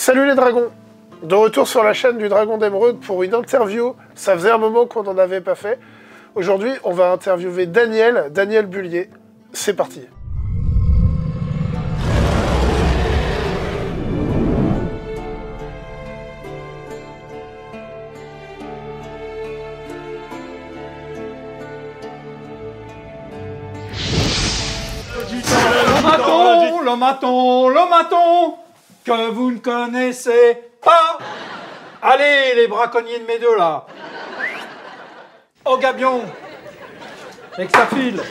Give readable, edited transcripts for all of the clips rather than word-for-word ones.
Salut les dragons! De retour sur la chaîne du Dragon d'Émeraude pour une interview. Ça faisait un moment qu'on n'en avait pas fait. Aujourd'hui, on va interviewer Daniel Bullier. C'est parti! Le maton que vous ne connaissez pas. Allez, les braconniers de mes deux, là. Au gabion. Et que ça file.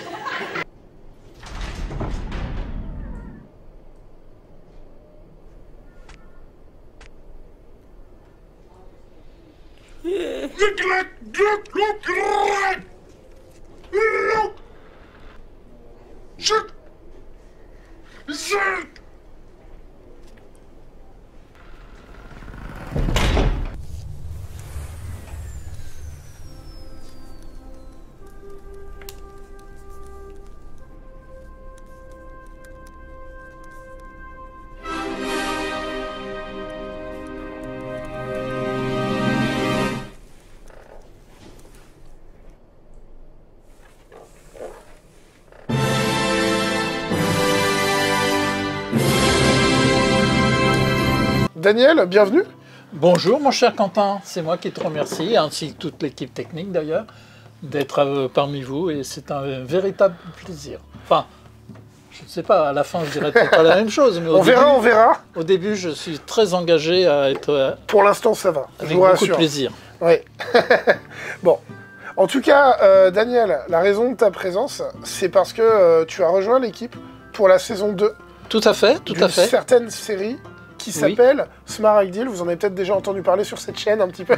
Daniel, bienvenue. Bonjour mon cher Quentin, c'est moi qui te remercie, ainsi que toute l'équipe technique d'ailleurs, d'être parmi vous et c'est un véritable plaisir. Enfin, je ne sais pas, à la fin je dirais peut-être pas la même chose, mais on verra. Au début, je suis très engagé à être... Pour l'instant, ça va, avec beaucoup de plaisir. Oui. Bon, en tout cas, Daniel, la raison de ta présence, c'est parce que tu as rejoint l'équipe pour la saison 2. Tout à fait, tout à fait. D'une certaine série qui s'appelle Smaragdil. Vous en avez peut-être déjà entendu parler sur cette chaîne un petit peu.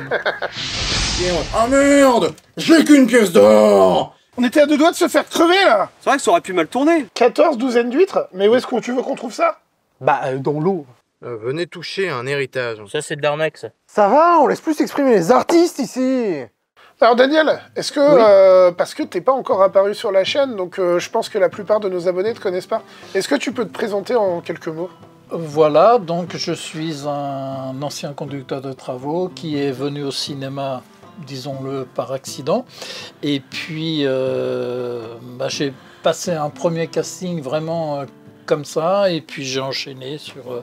Ah merde! J'ai qu'une pièce d'or! On était à deux doigts de se faire crever là! C'est vrai que ça aurait pu mal tourner. 14 douzaines d'huîtres? Mais où est-ce que tu veux qu'on trouve ça? Bah, dans l'eau. Venez toucher un héritage. Ça, c'est de l'arnaque, ça. Ça va, on laisse plus s'exprimer les artistes ici. Alors Daniel, est-ce que, parce que t'es pas encore apparu sur la chaîne, donc je pense que la plupart de nos abonnés te connaissent pas, est-ce que tu peux te présenter en quelques mots? Voilà, donc je suis un ancien conducteur de travaux qui est venu au cinéma, disons-le, par accident. Et puis, j'ai passé un premier casting vraiment comme ça, et puis j'ai enchaîné sur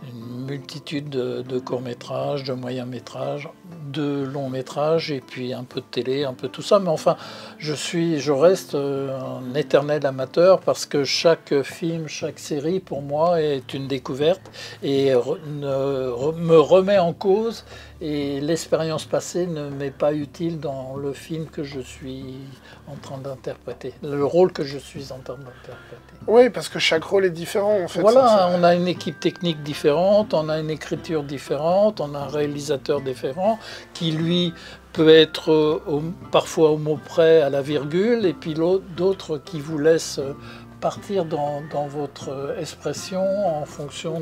une multitude de courts-métrages, de moyens-métrages, de longs-métrages, et puis un peu de télé, un peu tout ça. Mais enfin, je reste un éternel amateur parce que chaque film, chaque série, pour moi, est une découverte et me remet en cause. Et l'expérience passée ne m'est pas utile dans le film que je suis en train d'interpréter, le rôle que je suis en train d'interpréter. Oui, parce que chaque rôle est différent en fait. Voilà, on a une équipe technique différente, on a une écriture différente, on a un réalisateur différent qui lui peut être parfois au mot près à la virgule, et puis d'autres qui vous laissent partir dans votre expression en fonction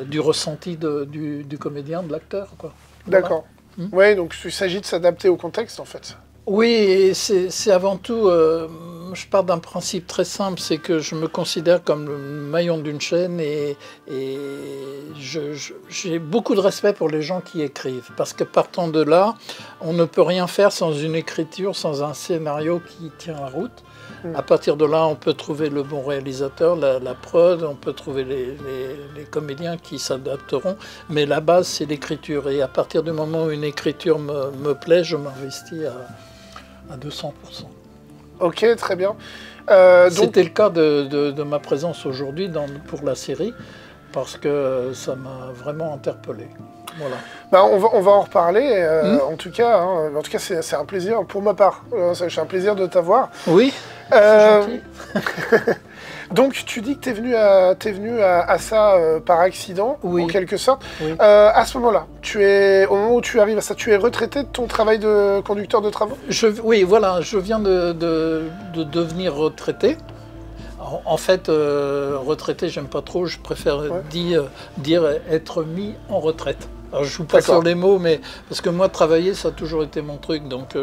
du ressenti du comédien, de l'acteur. D'accord. Oui, donc il s'agit de s'adapter au contexte en fait. Oui, et c'est avant tout, je pars d'un principe très simple, c'est que je me considère comme le maillon d'une chaîne et j'ai beaucoup de respect pour les gens qui écrivent, parce que partant de là, on ne peut rien faire sans une écriture, sans un scénario qui tient la route. À partir de là, on peut trouver le bon réalisateur, la prod, on peut trouver les comédiens qui s'adapteront, mais la base, c'est l'écriture. Et à partir du moment où une écriture me plaît, je m'investis à 200%. Ok, très bien. C'était le cas de ma présence aujourd'hui pour la série, parce que ça m'a vraiment interpellé. Voilà. Bah, on va en reparler, en tout cas, c'est un plaisir pour ma part. C'est un plaisir de t'avoir. Oui, c'est gentil. Donc tu dis que tu es venu à ça par accident, oui, en quelque sorte. Oui. À ce moment-là, au moment où tu arrives à ça, tu es retraité de ton travail de conducteur de travaux? Oui, voilà, je viens de devenir retraité. En fait, retraité, j'aime pas trop, je préfère dire être mis en retraite. Alors, je ne joue pas sur les mots, mais parce que moi, travailler, ça a toujours été mon truc. Donc,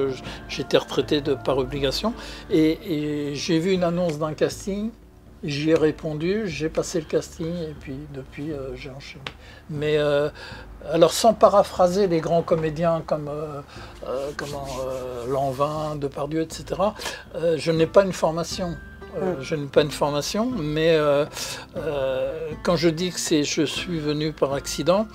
j'étais retraité par obligation. Et j'ai vu une annonce d'un casting J'y ai répondu, j'ai passé le casting et puis depuis j'ai enchaîné. Mais alors sans paraphraser les grands comédiens comme Lanvin, Depardieu, etc., je n'ai pas une formation. Je n'ai pas une formation, mais quand je dis que je suis venu par accident,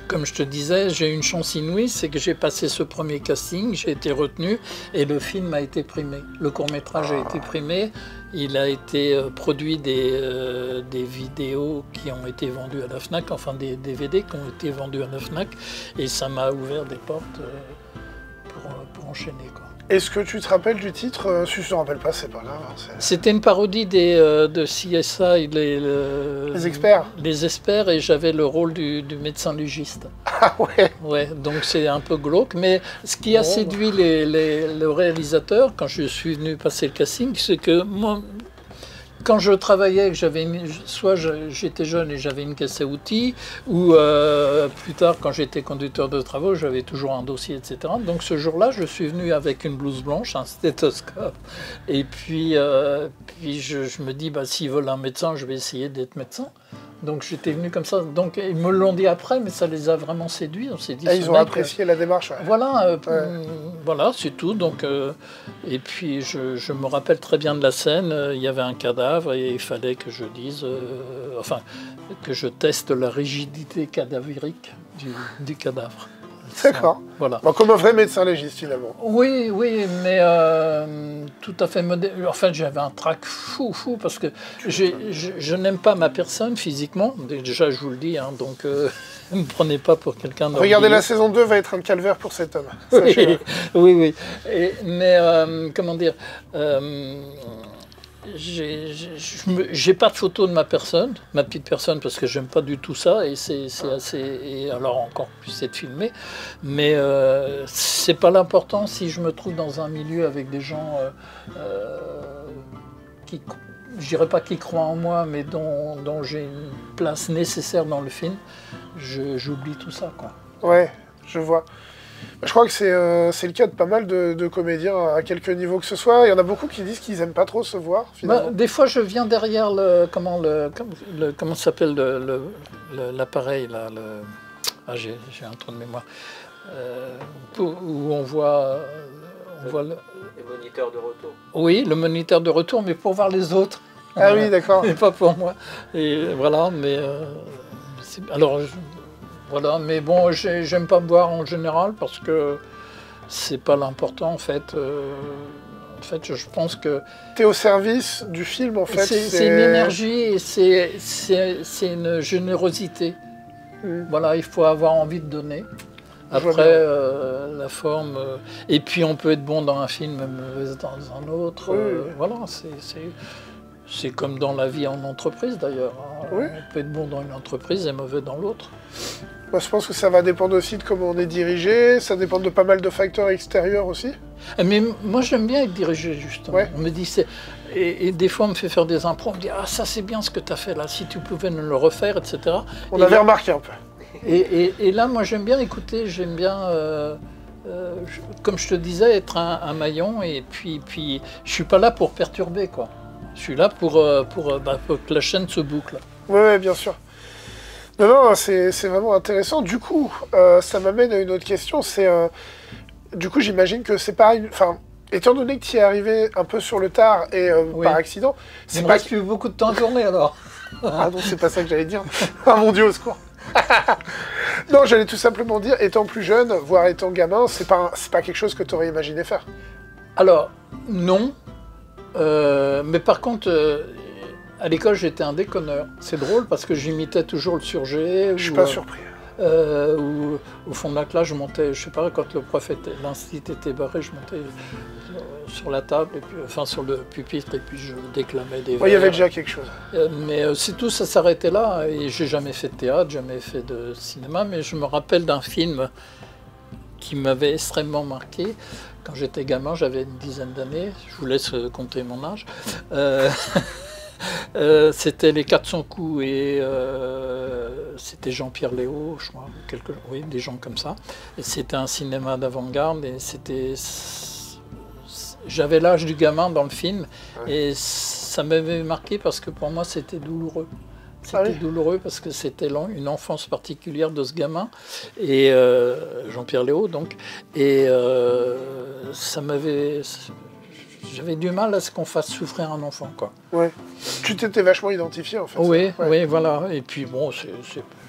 comme je te disais, j'ai eu une chance inouïe, c'est que j'ai passé ce premier casting, j'ai été retenu et le film a été primé. Le court-métrage a été primé, il a été produit des vidéos qui ont été vendues à la FNAC, enfin des DVD qui ont été vendus à la FNAC, et ça m'a ouvert des portes pour enchaîner, quoi. Est-ce que tu te rappelles du titre? Si tu ne te rappelles pas, c'est pas grave. C'était une parodie de CSI, Les experts. Les experts, et j'avais le rôle du médecin légiste. Ah ouais. Ouais, donc c'est un peu glauque, mais ce qui a séduit le réalisateur quand je suis venu passer le casting, c'est que moi, quand je travaillais, que soit j'étais jeune et j'avais une caisse à outils, ou plus tard, quand j'étais conducteur de travaux, j'avais toujours un dossier, etc. Donc ce jour-là, je suis venu avec une blouse blanche, un stéthoscope, et puis je me dis, bah, s'ils veulent un médecin, je vais essayer d'être médecin. Donc j'étais venu comme ça. Donc ils me l'ont dit après, mais ça les a vraiment séduits. On s'est dit, ils ont apprécié la démarche. Ouais. Voilà, voilà, c'est tout. Donc, et puis je me rappelle très bien de la scène. Il y avait un cadavre et il fallait que je dise, que je teste la rigidité cadavérique du cadavre. D'accord. Voilà. Bon, comme un vrai médecin légiste, finalement. Oui, mais tout à fait moderne. En fait, j'avais un trac fou, parce que je n'aime pas ma personne physiquement. Déjà, je vous le dis, hein, donc ne me prenez pas pour quelqu'un de... Regardez, la saison 2 va être un calvaire pour cet homme. Oui. Mais, comment dire... j'ai pas de photo de ma petite personne, parce que j'aime pas du tout ça, et c'est assez, et alors encore plus c'est de filmer, mais c'est pas l'important si je me trouve dans un milieu avec des gens qui, je dirais pas qui croient en moi, mais dont j'ai une place nécessaire dans le film, j'oublie tout ça, quoi. Ouais, je vois. Je crois que c'est le cas de pas mal de comédiens à quelque niveau que ce soit. Il y en a beaucoup qui disent qu'ils n'aiment pas trop se voir, finalement. Des fois, je viens derrière comment s'appelle l'appareil, là, j'ai un trou de mémoire, où on voit les moniteurs de retour. Oui, le moniteur de retour, mais pour voir les autres. Ah oui, d'accord. Et pas pour moi. Et voilà, mais... alors... Voilà, mais bon, j'aime pas me voir en général parce que c'est pas l'important en fait. En fait, je pense que... T'es au service du film en fait. C'est une énergie et c'est une générosité. Voilà, il faut avoir envie de donner. Après, la forme... et puis on peut être bon dans un film, mauvais dans un autre. Voilà, c'est comme dans la vie en entreprise d'ailleurs. On peut être bon dans une entreprise et mauvais dans l'autre. Moi, je pense que ça va dépendre aussi de comment on est dirigé, ça dépend de pas mal de facteurs extérieurs aussi. Mais moi, j'aime bien être dirigé, justement. On me dit, et des fois, on me fait faire des impros, on me dit, ah, ça c'est bien ce que tu as fait là, si tu pouvais nous le refaire, etc. On avait remarqué un peu. Et là, moi, j'aime bien écouter, j'aime bien, comme je te disais, être un maillon, et puis je suis pas là pour perturber, quoi. Je suis là pour que la chaîne se boucle. Oui, bien sûr. Non, c'est vraiment intéressant. Du coup, ça m'amène à une autre question. Du coup, j'imagine que c'est pareil. Enfin, étant donné que tu y es arrivé un peu sur le tard et par accident, c'est pas que beaucoup de temps à tourner alors. Ah non, c'est pas ça que j'allais dire. Ah mon Dieu, au secours. Non, j'allais tout simplement dire, étant plus jeune, voire étant gamin, c'est pas quelque chose que tu aurais imaginé faire. Alors, non. Mais par contre, à l'école, j'étais un déconneur. C'est drôle parce que j'imitais toujours le surgé. Je suis pas surpris. Ou au fond de la classe, je montais, je sais pas, quand le prof l'institut était barré, je montais sur la table, et puis, enfin sur le pupitre, et puis je déclamais des vers. Il y avait déjà quelque chose. Mais c'est tout, ça s'arrêtait là. Et j'ai jamais fait de théâtre, jamais fait de cinéma, mais je me rappelle d'un film qui m'avait extrêmement marqué. Quand j'étais gamin, j'avais une dizaine d'années, je vous laisse compter mon âge. C'était Les 400 coups et c'était Jean-Pierre Léaud, je crois, oui, des gens comme ça. Et c'était un cinéma d'avant-garde et j'avais l'âge du gamin dans le film et ça m'avait marqué parce que pour moi c'était douloureux. C'était douloureux parce que c'était une enfance particulière de ce gamin, et Jean-Pierre Léaud donc, et j'avais du mal à ce qu'on fasse souffrir un enfant, quoi. Ouais. Tu t'étais vachement identifié en fait. Oui, ouais. oui, voilà. Et puis bon,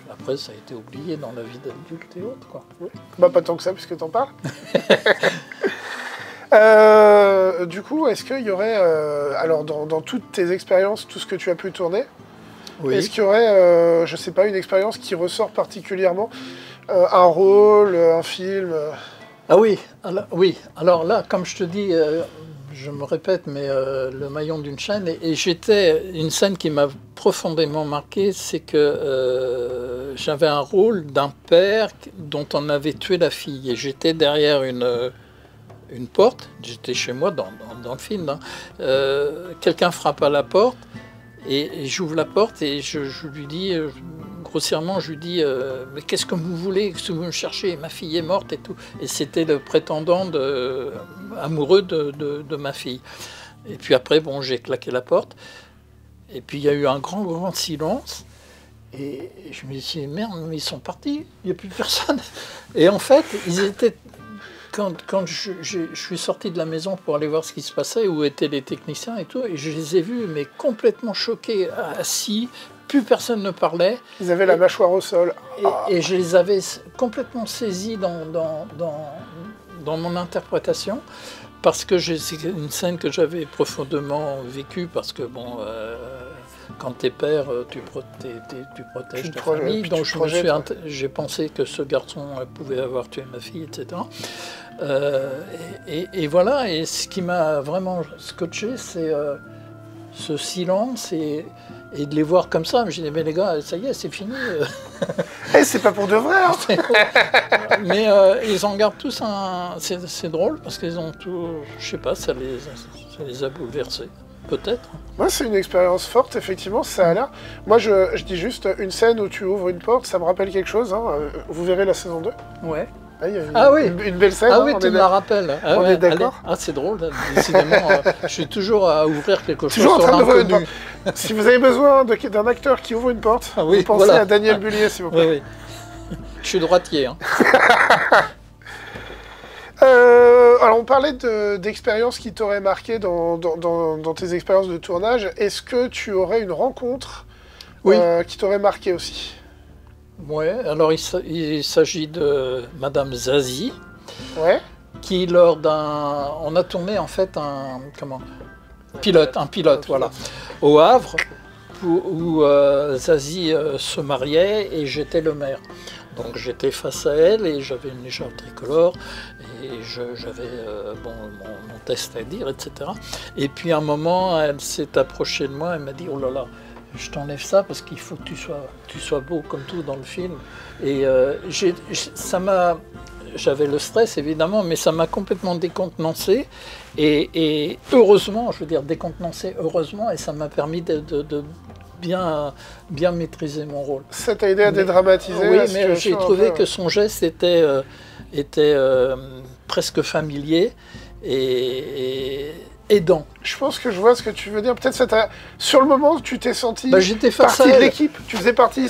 après ça a été oublié dans la vie d'adulte et autres, quoi. Ouais. Bah pas tant que ça puisque t'en parles. Du coup, est-ce qu'il y aurait, alors dans toutes tes expériences, tout ce que tu as pu tourner, Oui. est-ce qu'il y aurait, je sais pas, une expérience qui ressort particulièrement, un rôle, un film Ah oui, alors là, comme je te dis, je me répète, mais le maillon d'une chaîne, et une scène qui m'a profondément marqué, c'est que j'avais un rôle d'un père dont on avait tué la fille, et j'étais derrière une porte, j'étais chez moi dans le film, hein. Quelqu'un frappe à la porte, et j'ouvre la porte et je lui dis, grossièrement, je lui dis mais qu'est-ce que vous voulez, qu'est-ce que vous me cherchez, ma fille est morte et tout. Et c'était le prétendant amoureux de ma fille. Et puis après, bon, j'ai claqué la porte. Et puis il y a eu un grand silence. Et je me dis, merde, mais ils sont partis, il n'y a plus personne. Et en fait, ils étaient... Quand je suis sorti de la maison pour aller voir ce qui se passait, où étaient les techniciens et tout, et je les ai vus, mais complètement choqués, assis, plus personne ne parlait. Ils avaient la mâchoire au sol. Et je les avais complètement saisis dans mon interprétation, parce que c'est une scène que j'avais profondément vécue, parce que bon... quand t'es père, tu protèges ta famille. Donc j'ai pensé que ce garçon pouvait avoir tué ma fille, etc. Et voilà, et ce qui m'a vraiment scotché, c'est ce silence et de les voir comme ça. Je me dis, mais les gars, ça y est, c'est fini. C'est pas pour de vrai, hein. Mais ils en gardent tous un... C'est drôle, parce qu'ils ont tout... Je sais pas, ça les a bouleversés. Peut-être. Moi, c'est une expérience forte, effectivement, ça a l'air. Moi, je dis juste une scène où tu ouvres une porte, ça me rappelle quelque chose. Hein. Vous verrez la saison 2. Ouais. Oui, une belle scène. Ah hein, oui, tu me la rappelles. Ah, on est d'accord. Ah, c'est drôle, décidément. Je suis toujours à ouvrir quelque chose toujours sur l'inconnu. Si vous avez besoin d'un acteur qui ouvre une porte, vous pensez à Daniel Bullier, s'il vous plaît. Oui. Je suis droitier. Hein. Alors on parlait d'expériences qui t'auraient marqué dans tes expériences de tournage. Est-ce que tu aurais une rencontre qui t'aurait marqué aussi? Oui, alors il s'agit de Madame Zazie, qui on a tourné en fait un pilote, voilà, au Havre, où Zazie se mariait et j'étais le maire. Donc j'étais face à elle et j'avais une écharpe tricolore et j'avais mon test à dire, etc. Et puis à un moment, elle s'est approchée de moi, elle m'a dit « Oh là là, je t'enlève ça parce qu'il faut que tu sois beau comme tout dans le film. » Et j'avais le stress évidemment, mais ça m'a complètement décontenancé. Et heureusement, je veux dire décontenancé heureusement, et ça m'a permis de bien maîtriser mon rôle. Ça t'a aidé à dédramatiser oui, la situation? Mais j'ai trouvé que son geste était presque familier et aidant. Je pense que je vois ce que tu veux dire. Peut-être sur le moment, tu t'es senti j'étais face partie à elle. De l'équipe. Tu faisais partie.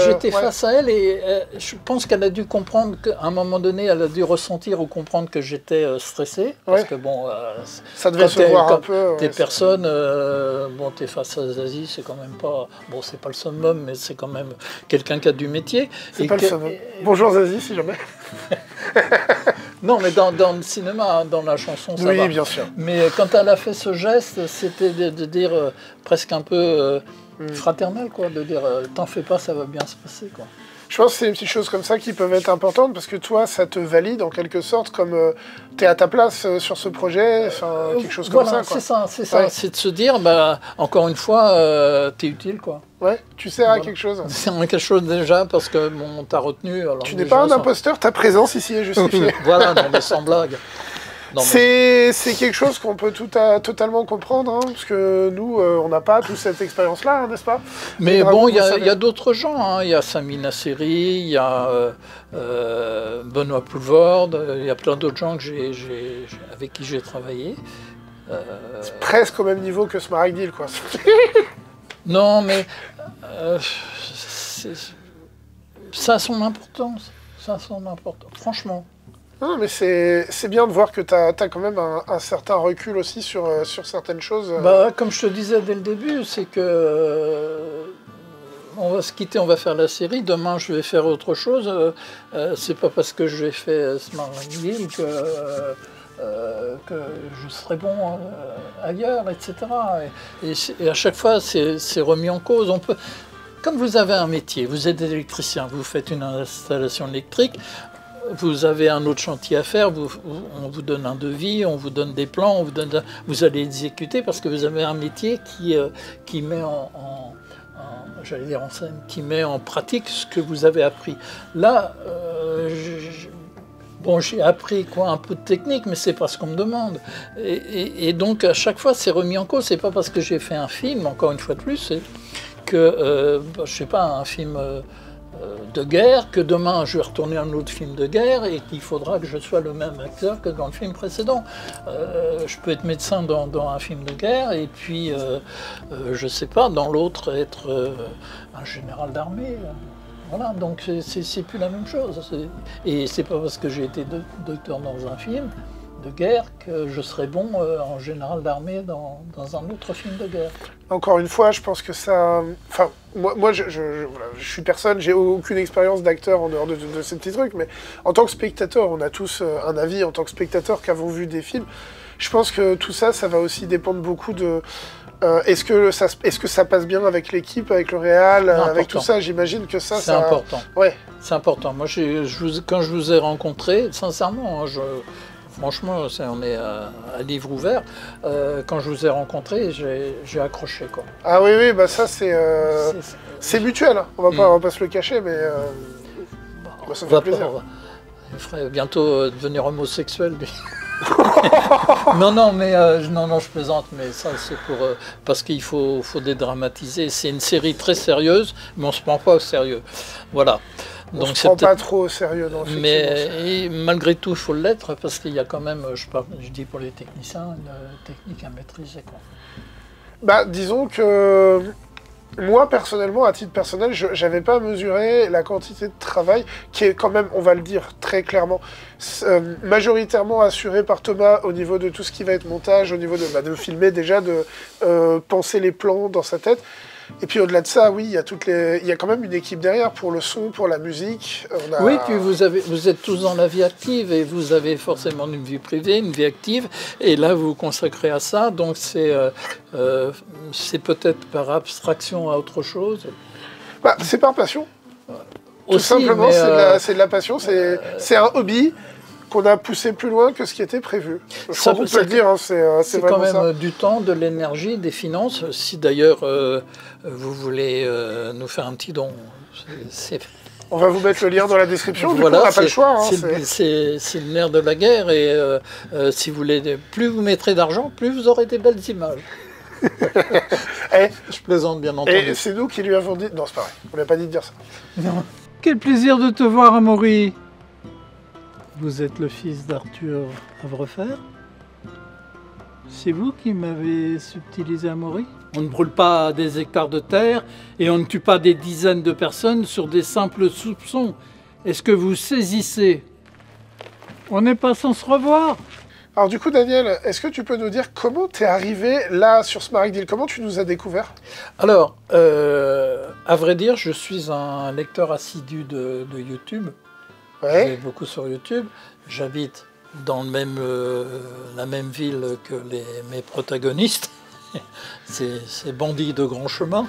J'étais face à elle et je pense qu'elle a dû comprendre qu'à un moment donné, elle a dû ressentir ou comprendre que j'étais stressé. Parce que bon, ça devait se voir un peu. T'es personne, t'es face à Zazie, c'est quand même pas... Bon, c'est pas le summum, mais c'est quand même quelqu'un qui a du métier. C'est pas le summum. Bonjour Zazie, si jamais. Non, mais dans le cinéma, dans la chanson, ça va. Oui, bien sûr. Mais quand elle a fait ce geste, c'était de dire presque un peu fraternel, quoi, de dire t'en fais pas, ça va bien se passer, quoi. Je pense que c'est des petites choses comme ça qui peuvent être importantes parce que toi, ça te valide en quelque sorte comme t'es à ta place sur ce projet, quelque chose comme ça. C'est ça. C'est de se dire, encore une fois, t'es utile, quoi. Ouais, tu sers à quelque chose. Tu sers à quelque chose déjà parce que on t'a retenu. Alors tu n'es pas un imposteur, ta présence ici est justifiée. Voilà, non, mais sans blague. C'est quelque chose qu'on peut totalement comprendre, hein, parce que nous, on n'a pas toute cette expérience-là, hein, n'est-ce pas? Mais bon, il y a d'autres gens, hein. Il y a Samina Seri, il y a Benoît Poulvorde, il y a plein d'autres gens avec qui j'ai travaillé. C'est presque au même niveau que Smaragdil, quoi. Non, mais ça a son importance. Ça a son importance, franchement. Non, mais c'est bien de voir que tu as quand même un certain recul aussi sur certaines choses. Bah, comme je te disais dès le début, c'est que on va se quitter, on va faire la série. Demain, je vais faire autre chose. C'est pas parce que j'ai fait Smaragdil que je serai bon ailleurs, etc. Et à chaque fois, c'est remis en cause. Comme vous avez un métier, vous êtes électricien, vous faites une installation électrique, vous avez un autre chantier à faire, on vous donne un devis, on vous donne des plans, vous allez exécuter parce que vous avez un métier qui met j'allais dire en scène, qui met en pratique ce que vous avez appris. Là, j'ai appris un peu de technique, mais c'est pas ce qu'on me demande. Et donc, à chaque fois, c'est remis en cause. C'est pas parce que j'ai fait un film, encore une fois de plus, c'est que, je sais pas, un film de guerre, que demain je vais retourner à un autre film de guerre et qu'il faudra que je sois le même acteur que dans le film précédent. Je peux être médecin dans un film de guerre et puis, je sais pas, dans l'autre être un général d'armée. Voilà, donc c'est plus la même chose. Et c'est pas parce que j'ai été docteur dans un film de guerre que je serai bon en général d'armée dans un autre film de guerre. Encore une fois, je pense que ça... Enfin, moi je suis personne, j'ai aucune expérience d'acteur en dehors de ces petits trucs, mais en tant que spectateur, on a tous un avis en tant que spectateur qui avons vu des films. Je pense que tout ça, ça va aussi dépendre beaucoup de... est-ce que ça passe bien avec l'équipe, avec le réal, avec tout ça? J'imagine que ça... C'est important. Ouais. C'est important. Moi, quand je vous ai rencontré, sincèrement, franchement, on est à livre ouvert. Quand je vous ai rencontré, j'ai accroché, quoi. Ah oui, bah ça, c'est mutuel. Hein. On va pas se le cacher, mais ça me fait plaisir. Il ferait bientôt devenir homosexuel, lui. non, je plaisante, mais ça, c'est parce qu'il faut dédramatiser. C'est une série très sérieuse, mais on se prend pas au sérieux. Voilà. On ne se prend pas trop au sérieux, non. Mais malgré tout, il faut l'être, parce qu'il y a quand même, je dis pour les techniciens, une technique à maîtriser, quoi. Bah, disons que moi, personnellement, à titre personnel, je n'avais pas mesuré la quantité de travail qui est quand même, on va le dire très clairement, majoritairement assurée par Thomas au niveau de tout ce qui va être montage, au niveau de filmer déjà, de penser les plans dans sa tête. Et puis au-delà de ça, oui, il y a quand même une équipe derrière pour le son, pour la musique. Oui, puis vous êtes tous dans la vie active et vous avez forcément une vie privée, une vie active. Et là, vous vous consacrez à ça. Donc c'est peut-être par abstraction à autre chose. Bah, c'est par passion. Tout Aussi, simplement, c'est de la passion. C'est un hobby qu'on a poussé plus loin que ce qui était prévu. Je crois qu'on peut le dire, hein, c'est quand vraiment même ça. Du temps, de l'énergie, des finances. Si d'ailleurs vous voulez nous faire un petit don, On va vous mettre le lien dans la description, voilà, du coup, on n'a pas le choix. Hein, c'est le nerf de la guerre et si vous voulez, plus vous mettrez d'argent, plus vous aurez des belles images. Je plaisante, bien entendu. Et c'est nous qui lui avons dit... Non, c'est pas vrai, on n'a pas dit de dire ça. Non. Quel plaisir de te voir, Amaury. Vous êtes le fils d'Arthur Havrefer? C'est vous qui m'avez subtilisé, Amaury? On ne brûle pas des hectares de terre et on ne tue pas des dizaines de personnes sur des simples soupçons. Est-ce que vous saisissez? On n'est pas sans se revoir. Alors du coup, Daniel, est-ce que tu peux nous dire comment tu es arrivé là sur Smaragdil? Comment tu nous as découvert? Alors, à vrai dire, je suis un lecteur assidu de YouTube. Ouais. Je vais beaucoup sur YouTube. J'habite dans la même ville que mes protagonistes. Ces bandits de grand chemin.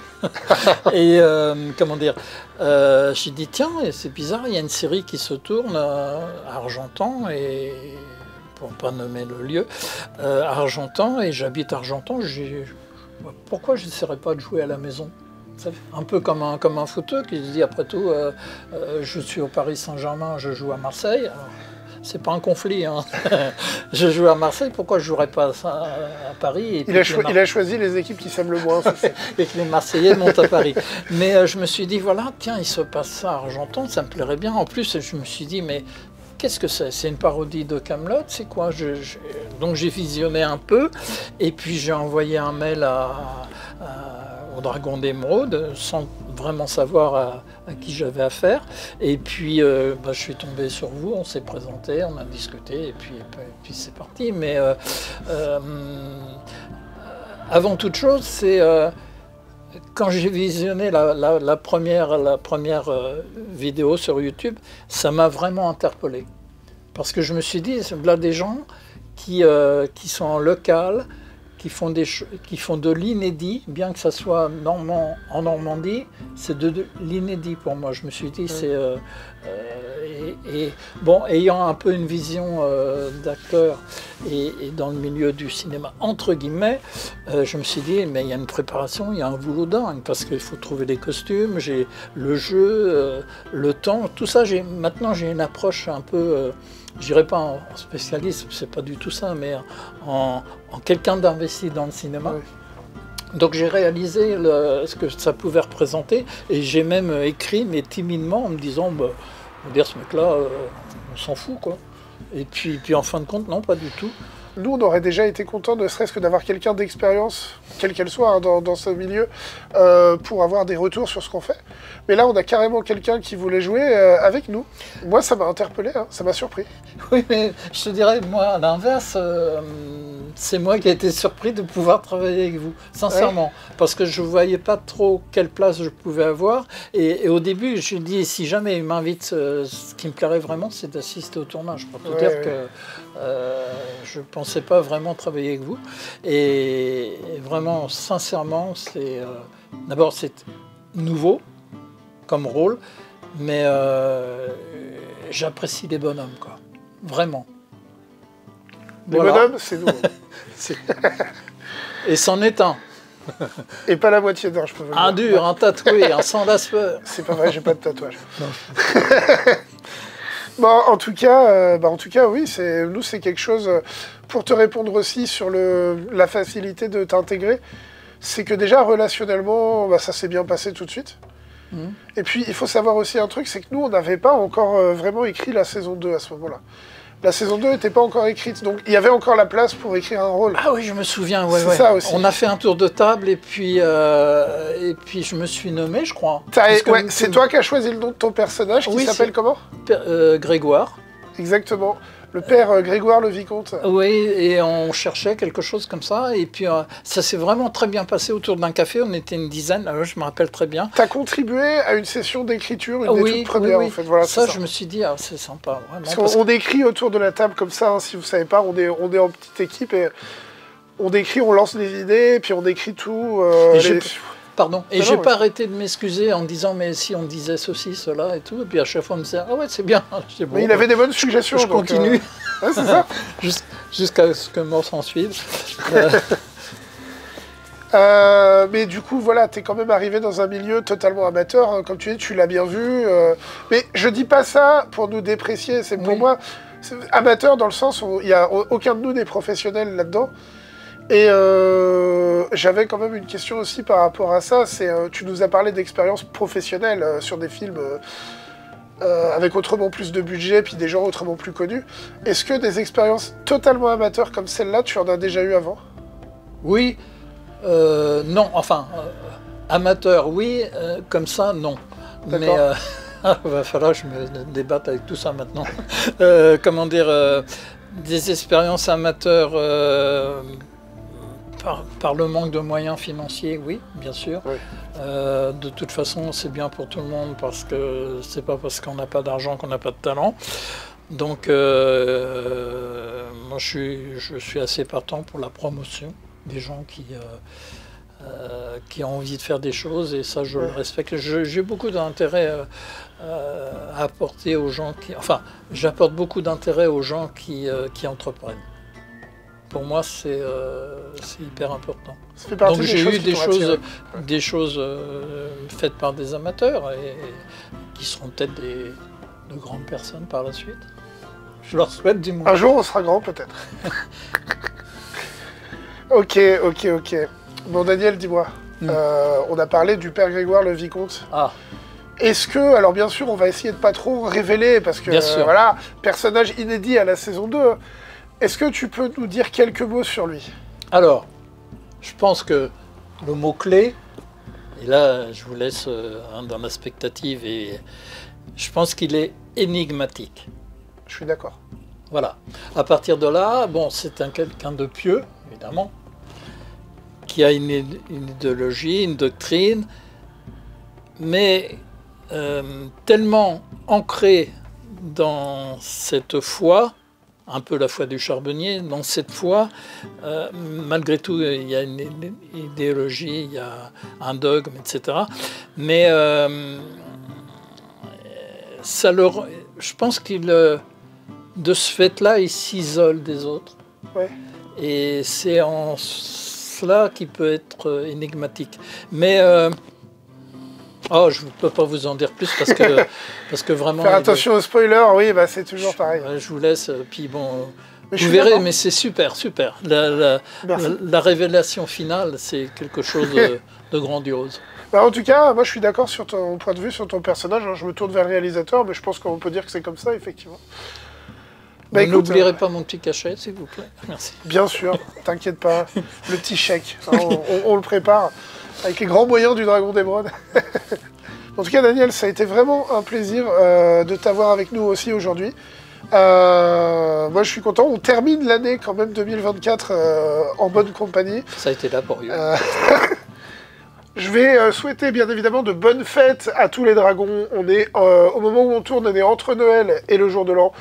Et comment dire, j'ai dit tiens, c'est bizarre, il y a une série qui se tourne à Argentan, et pour ne pas nommer le lieu, à Argentan, et j'habite Argentan. Pourquoi je n'essaierais pas de jouer à la maison? Un peu comme un footeux qui se dit après tout, je suis au Paris Saint-Germain, je joue à Marseille. C'est pas un conflit, hein. Je joue à Marseille, pourquoi je jouerais pas à Paris? Et il a choisi les équipes qui s'aiment le moins. Et que les Marseillais montent à Paris. Mais je me suis dit, voilà, tiens, il se passe ça à Argentan, ça me plairait bien. En plus, je me suis dit, mais qu'est-ce que c'est? C'est une parodie de Kaamelott? C'est quoi? Donc j'ai visionné un peu, et puis j'ai envoyé un mail au Dragon d'Émeraude, sans vraiment savoir à qui j'avais affaire. Et puis je suis tombé sur vous, on s'est présenté, on a discuté, et puis c'est parti. Mais avant toute chose, c'est... quand j'ai visionné la première vidéo sur YouTube, ça m'a vraiment interpellé. Parce que je me suis dit, là des gens qui sont en local, qui font de l'inédit, bien que ça soit en Normandie, c'est de l'inédit pour moi. Je me suis dit, c'est... bon, ayant un peu une vision d'acteur et dans le milieu du cinéma, entre guillemets, je me suis dit, mais il y a une préparation, il y a un boulot dingue, parce qu'il faut trouver les costumes, j'ai le jeu, le temps, tout ça. Maintenant, j'ai une approche un peu... je dirais pas en spécialiste, c'est pas du tout ça, mais en quelqu'un d'investi dans le cinéma. Oui. Donc j'ai réalisé ce que ça pouvait représenter, et j'ai même écrit, mais timidement, en me disant, on va dire, ce mec-là, on s'en fout, quoi. Et puis en fin de compte, non, pas du tout. Nous, on aurait déjà été contents, ne serait-ce que d'avoir quelqu'un d'expérience, quelle qu'elle soit, hein, dans ce milieu, pour avoir des retours sur ce qu'on fait. Mais là, on a carrément quelqu'un qui voulait jouer avec nous. Moi, ça m'a interpellé, hein, ça m'a surpris. Oui, mais je te dirais, moi, à l'inverse, c'est moi qui ai été surpris de pouvoir travailler avec vous, sincèrement. Ouais. Parce que je ne voyais pas trop quelle place je pouvais avoir. Et au début, je me dis, si jamais il m'invite, ce qui me plairait vraiment, c'est d'assister au tournage. Pour te dire que je ne pensais pas vraiment travailler avec vous. Et vraiment, sincèrement, c'est d'abord, c'est nouveau comme rôle, mais j'apprécie les bonhommes, quoi. Vraiment. Les bonhommes, c'est nous. Et c'en est un. Et pas la moitié d'un, je peux vous le dire. Un dur, un tatoué, un sans laspeur. C'est pas vrai, j'ai pas de tatouage. Bon, en tout cas, oui, nous, c'est quelque chose... Pour te répondre aussi sur la facilité de t'intégrer, c'est que déjà, relationnellement, ça s'est bien passé tout de suite. Et puis, il faut savoir aussi un truc, c'est que nous, on n'avait pas encore vraiment écrit la saison 2 à ce moment-là. La saison 2 n'était pas encore écrite, donc il y avait encore la place pour écrire un rôle. Ah oui, je me souviens, ouais. Ça aussi. On a fait un tour de table, et puis je me suis nommé, je crois. C'est toi qui as choisi le nom de ton personnage, qui s'appelle comment? Grégoire. Exactement. Le père Grégoire le Vicomte. Oui, et on cherchait quelque chose comme ça, et puis ça s'est vraiment très bien passé autour d'un café, on était une dizaine, alors je me rappelle très bien. Tu as contribué à une session d'écriture, une des toutes premières, en fait. Voilà, ça, je me suis dit, c'est sympa. Vraiment, parce qu'on écrit autour de la table comme ça, hein, si vous ne savez pas, on est en petite équipe, et on écrit, on lance des idées, et puis on écrit tout. Pardon. Et j'ai pas arrêté de m'excuser en disant, mais si on disait ceci, cela et tout. Et puis à chaque fois, on me disait, ah ouais, c'est bien. Bon, mais il avait des bonnes suggestions. Je continue. Ouais, c'est ça. Jusqu'à ce que mort s'en suive. Mais du coup, voilà, t'es quand même arrivé dans un milieu totalement amateur. Hein, comme tu dis, tu l'as bien vu. Mais je dis pas ça pour nous déprécier. C'est pour moi, amateur dans le sens où il n'y a aucun de nous n'est professionnel là-dedans. Et j'avais quand même une question aussi par rapport à ça, tu nous as parlé d'expériences professionnelles sur des films avec autrement plus de budget, puis des gens autrement plus connus. Est-ce que des expériences totalement amateurs comme celle-là, tu en as déjà eu avant? Oui, non, enfin, amateur, oui, comme ça, non. Mais il va falloir que je me débatte avec tout ça maintenant. Comment dire, des expériences amateurs... Par le manque de moyens financiers, oui, bien sûr. Oui. De toute façon, c'est bien pour tout le monde, parce que c'est pas parce qu'on n'a pas d'argent qu'on n'a pas de talent. Donc, moi, je suis assez partant pour la promotion des gens qui ont envie de faire des choses, et ça, je le respecte. J'ai beaucoup d'intérêt à apporter aux gens Enfin, j'apporte beaucoup d'intérêt aux gens qui entreprennent. Pour moi, c'est hyper important. Donc j'ai eu des choses faites par des amateurs, et qui seront peut-être de grandes personnes par la suite. Je leur souhaite du moins. Un jour, on sera grand, peut-être. Ok. Bon, Daniel, dis-moi. On a parlé du père Grégoire le Vicomte. Ah. Est-ce que, alors bien sûr, on va essayer de pas trop révéler, parce que, Bien sûr. voilà, personnage inédit à la saison 2. Est-ce que tu peux nous dire quelques mots sur lui? Alors, je pense que le mot-clé, et là je vous laisse dans la spectative, et je pense qu'il est énigmatique. Je suis d'accord. Voilà. À partir de là, bon, c'est quelqu'un de pieux, évidemment, qui a une idéologie, une doctrine, mais tellement ancré dans cette foi, un peu la foi du charbonnier, dans cette foi, malgré tout, il y a une idéologie, il y a un dogme, etc. Mais je pense qu'il, de ce fait-là, il s'isole des autres. Ouais. Et c'est en cela qu'il peut être énigmatique. Mais je ne peux pas vous en dire plus parce que vraiment... Faire attention aux spoilers, oui, bah, c'est toujours pareil. Je vous laisse, puis bon... Mais je vous suis verrez, d'accord. mais c'est super. Merci. La révélation finale, c'est quelque chose de grandiose. Bah, en tout cas, moi je suis d'accord sur ton point de vue, sur ton personnage. Je me tourne vers le réalisateur, mais je pense qu'on peut dire que c'est comme ça, effectivement. Bah, écoute, N'oublierez pas mon petit cachet, s'il vous plaît. Merci. Bien sûr, t'inquiète pas, le petit chèque, hein, on le prépare avec les grands moyens du Dragon d'Émeraude. En tout cas, Daniel, ça a été vraiment un plaisir de t'avoir avec nous aussi aujourd'hui. Moi, je suis content. On termine l'année quand même 2024 en bonne compagnie. Ça a été laborieux. Je vais souhaiter bien évidemment de bonnes fêtes à tous les dragons. On est au moment où on tourne, on est entre Noël et le jour de l'an.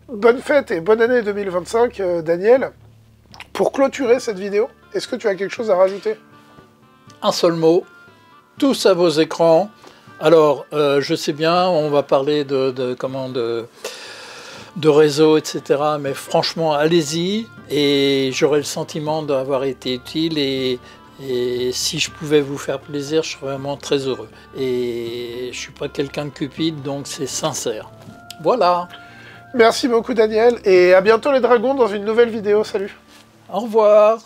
Bonne fête et bonne année 2025, Daniel. Pour clôturer cette vidéo, est-ce que tu as quelque chose à rajouter? Un seul mot, tous à vos écrans. Alors, je sais bien, on va parler de réseau, etc. Mais franchement, allez-y. Et j'aurai le sentiment d'avoir été utile. Et si je pouvais vous faire plaisir, je serais vraiment très heureux. Et je ne suis pas quelqu'un de cupide, donc c'est sincère. Voilà. Merci beaucoup, Daniel. Et à bientôt les dragons dans une nouvelle vidéo. Salut. Au revoir.